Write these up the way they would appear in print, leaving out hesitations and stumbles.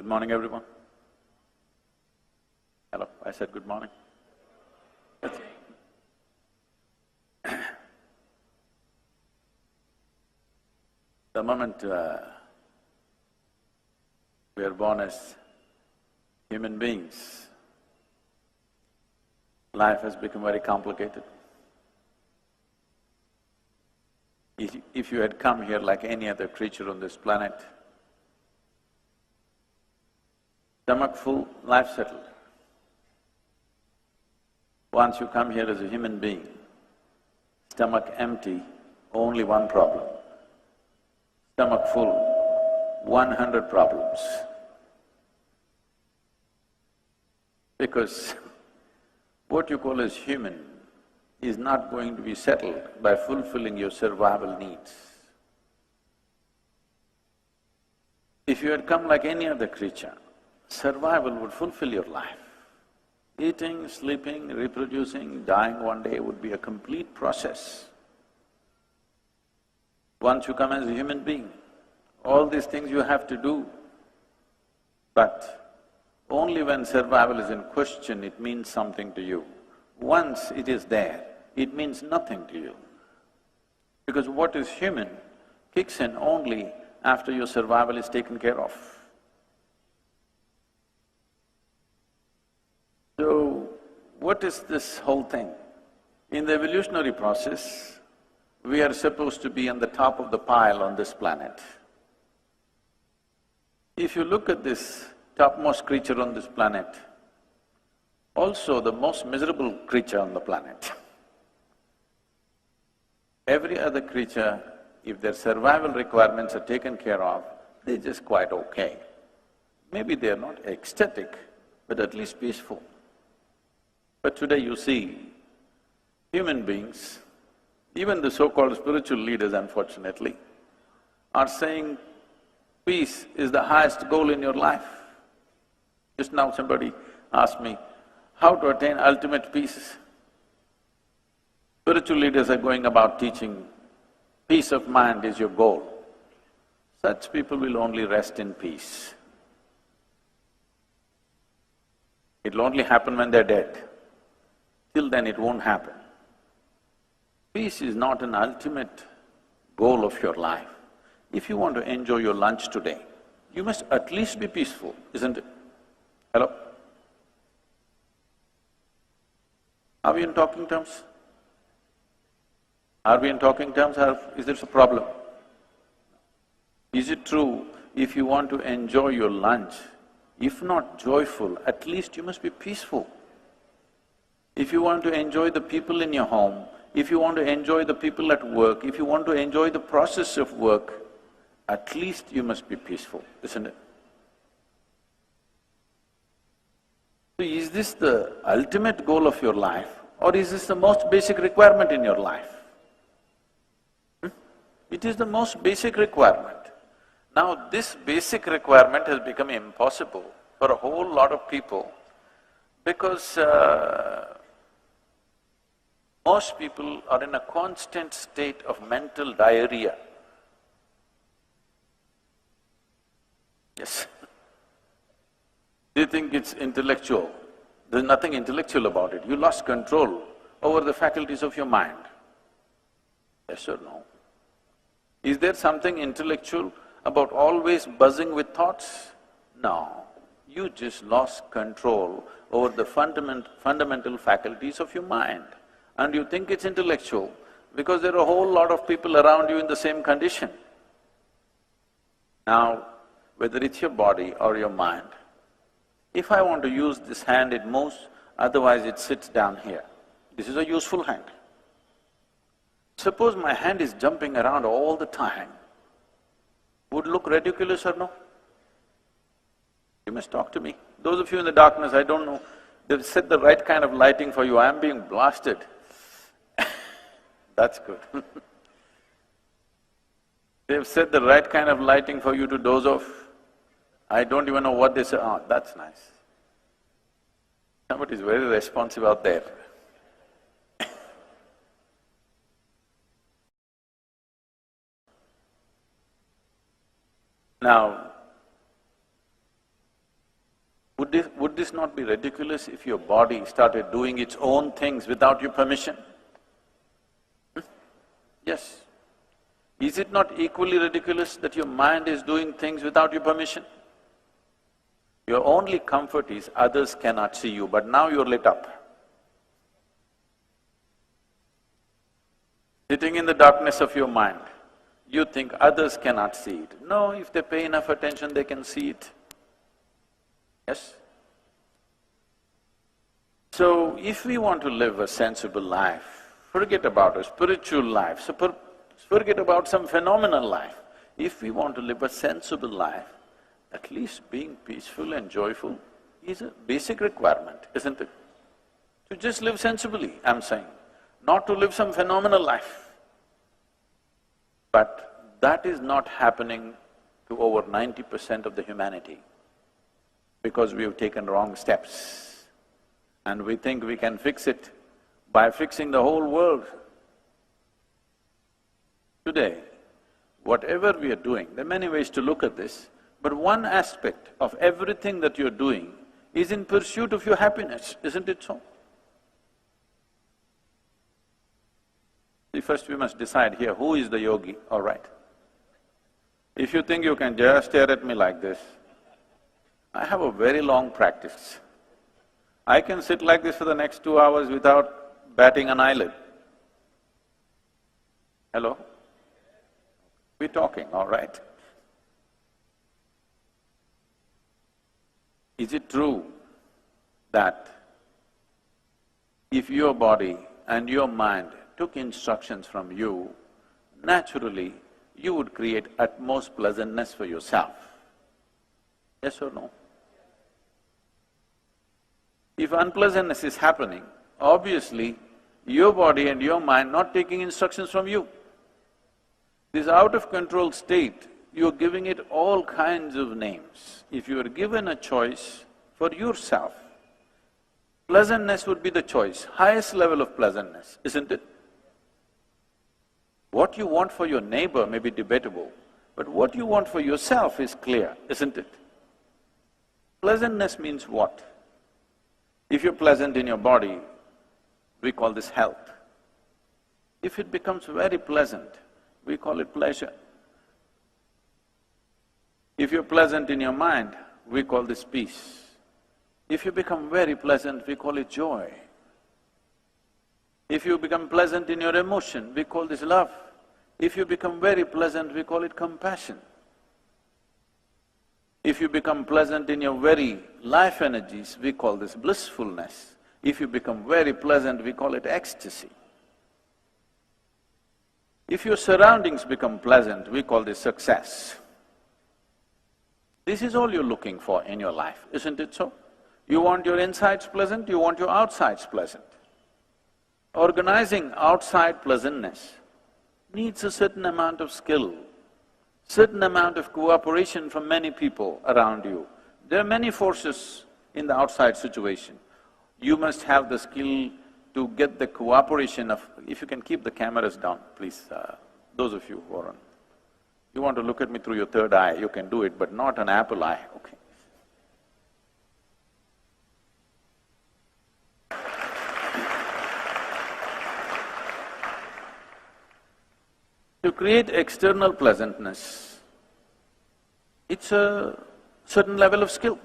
Good morning, everyone. Hello, I said good morning. That's the moment we are born as human beings, life has become very complicated. If you had come here like any other creature on this planet, stomach full, life settled. Once you come here as a human being, stomach empty, only one problem. Stomach full, 100 problems. Because what you call as human is not going to be settled by fulfilling your survival needs. If you had come like any other creature, survival would fulfill your life. Eating, sleeping, reproducing, dying one day would be a complete process. Once you come as a human being, all these things you have to do, but only when survival is in question, it means something to you. Once it is there, it means nothing to you. Because what is human kicks in only after your survival is taken care of. So, what is this whole thing? In the evolutionary process, we are supposed to be on the top of the pile on this planet. If you look at this topmost creature on this planet, also the most miserable creature on the planet. Every other creature, if their survival requirements are taken care of, they're just quite okay. Maybe they're not ecstatic, but at least peaceful. But today you see, human beings, even the so-called spiritual leaders unfortunately, are saying peace is the highest goal in your life. Just now somebody asked me, how to attain ultimate peace? Spiritual leaders are going about teaching, peace of mind is your goal. Such people will only rest in peace. It'll only happen when they're dead. Till then it won't happen. Peace is not an ultimate goal of your life. If you want to enjoy your lunch today, you must at least be peaceful, isn't it? Hello? Are we in talking terms? Are we in talking terms or is there a problem? Is it true, if you want to enjoy your lunch, if not joyful, at least you must be peaceful? If you want to enjoy the people in your home, if you want to enjoy the people at work, if you want to enjoy the process of work, at least you must be peaceful, isn't it? So is this the ultimate goal of your life or is this the most basic requirement in your life? It is the most basic requirement. Now this basic requirement has become impossible for a whole lot of people because most people are in a constant state of mental diarrhea. Yes. They think it's intellectual. There's nothing intellectual about it. You lost control over the faculties of your mind. Yes or no? Is there something intellectual about always buzzing with thoughts? No. You just lost control over the fundamental faculties of your mind. And you think it's intellectual because there are a whole lot of people around you in the same condition. Now, whether it's your body or your mind, if I want to use this hand, it moves, otherwise it sits down here. This is a useful hand. Suppose my hand is jumping around all the time, would look ridiculous or no? You must talk to me. Those of you in the darkness, I don't know, they've set the right kind of lighting for you, I'm being blasted. That's good. They've set the right kind of lighting for you to doze off. I don't even know what they say, oh, that's nice. Somebody's very responsive out there. Now, would this not be ridiculous if your body started doing its own things without your permission? Yes. Is it not equally ridiculous that your mind is doing things without your permission? Your only comfort is others cannot see you, but now you're lit up. Sitting in the darkness of your mind, you think others cannot see it. No, if they pay enough attention, they can see it. Yes? So, if we want to live a sensible life, forget about a spiritual life, forget about some phenomenal life. If we want to live a sensible life, at least being peaceful and joyful is a basic requirement, isn't it? To just live sensibly, I'm saying, not to live some phenomenal life. But that is not happening to over 90% of the humanity because we have taken wrong steps and we think we can fix it by fixing the whole world. Today, whatever we are doing, there are many ways to look at this, but one aspect of everything that you're doing is in pursuit of your happiness, isn't it so? See, first we must decide here, who is the yogi, all right? If you think you can just stare at me like this, I have a very long practice. I can sit like this for the next 2 hours without batting an eyelid. Hello? We're talking, all right? Is it true that if your body and your mind took instructions from you, naturally you would create utmost pleasantness for yourself? Yes or no? If unpleasantness is happening, obviously your body and your mind not taking instructions from you. This out-of-control state, you're giving it all kinds of names. If you are given a choice for yourself, pleasantness would be the choice, highest level of pleasantness, isn't it? What you want for your neighbor may be debatable, but what you want for yourself is clear, isn't it? Pleasantness means what? If you're pleasant in your body, we call this health. If it becomes very pleasant, we call it pleasure. If you're pleasant in your mind, we call this peace. If you become very pleasant, we call it joy. If you become pleasant in your emotion, we call this love. If you become very pleasant, we call it compassion. If you become pleasant in your very life energies, we call this blissfulness. If you become very pleasant, we call it ecstasy. If your surroundings become pleasant, we call this success. This is all you're looking for in your life, isn't it so? You want your insides pleasant, you want your outsides pleasant. Organizing outside pleasantness needs a certain amount of skill, certain amount of cooperation from many people around you. There are many forces in the outside situation. You must have the skill to get the cooperation of… If you can keep the cameras down, please, those of you who are on… You want to look at me through your third eye, you can do it, but not an apple eye, okay? To create external pleasantness, it's a certain level of skill.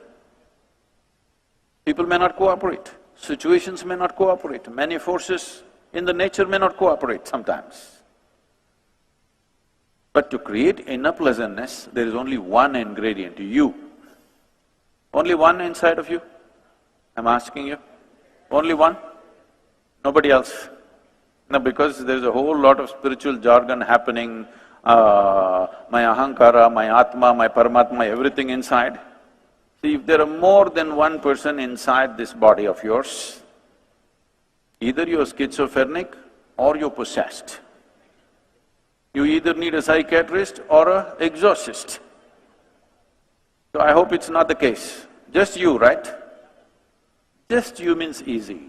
People may not cooperate, situations may not cooperate, many forces in the nature may not cooperate sometimes. But to create inner pleasantness, there is only one ingredient, you. Only one inside of you? I'm asking you. Only one? Nobody else? No, because there's a whole lot of spiritual jargon happening, my ahankara, my atma, my paramatma, everything inside. See, if there are more than one person inside this body of yours, either you're schizophrenic or you're possessed. You either need a psychiatrist or an exorcist. So I hope it's not the case. Just you, right? Just you means easy.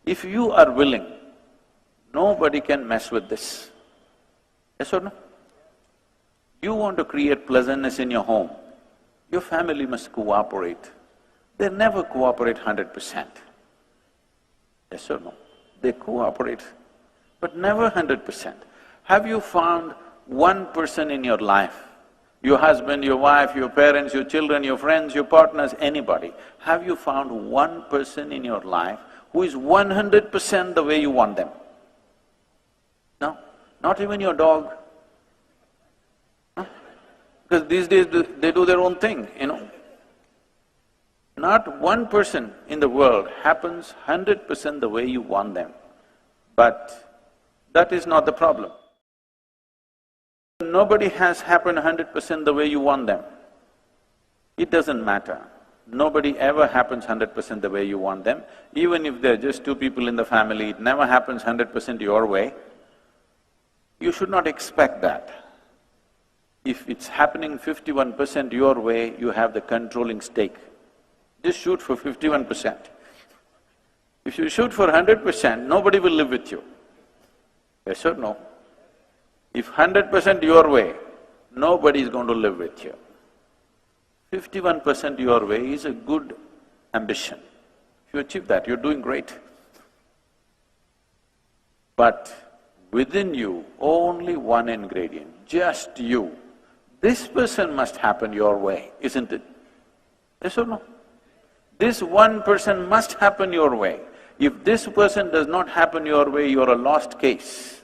If you are willing, nobody can mess with this. Yes or no? You want to create pleasantness in your home, your family must cooperate. they never cooperate 100%. Yes or no? They cooperate, but never 100%. Have you found one person in your life, your husband, your wife, your parents, your children, your friends, your partners, anybody, have you found one person in your life who is 100% the way you want them? No, not even your dog. No? Because these days they do their own thing, you know. Not one person in the world happens 100% the way you want them, but that is not the problem. Nobody has happened 100% the way you want them. It doesn't matter. Nobody ever happens 100% the way you want them. Even if there are just two people in the family, it never happens 100% your way. You should not expect that. If it's happening 51% your way, you have the controlling stake. Just shoot for 51%. If you shoot for 100%, nobody will live with you. Yes or no? If 100% your way, nobody is going to live with you. 51% your way is a good ambition. If you achieve that, you're doing great. But within you, only one ingredient, just you. This person must happen your way, isn't it? Yes or no? This one person must happen your way. If this person does not happen your way, you're a lost case.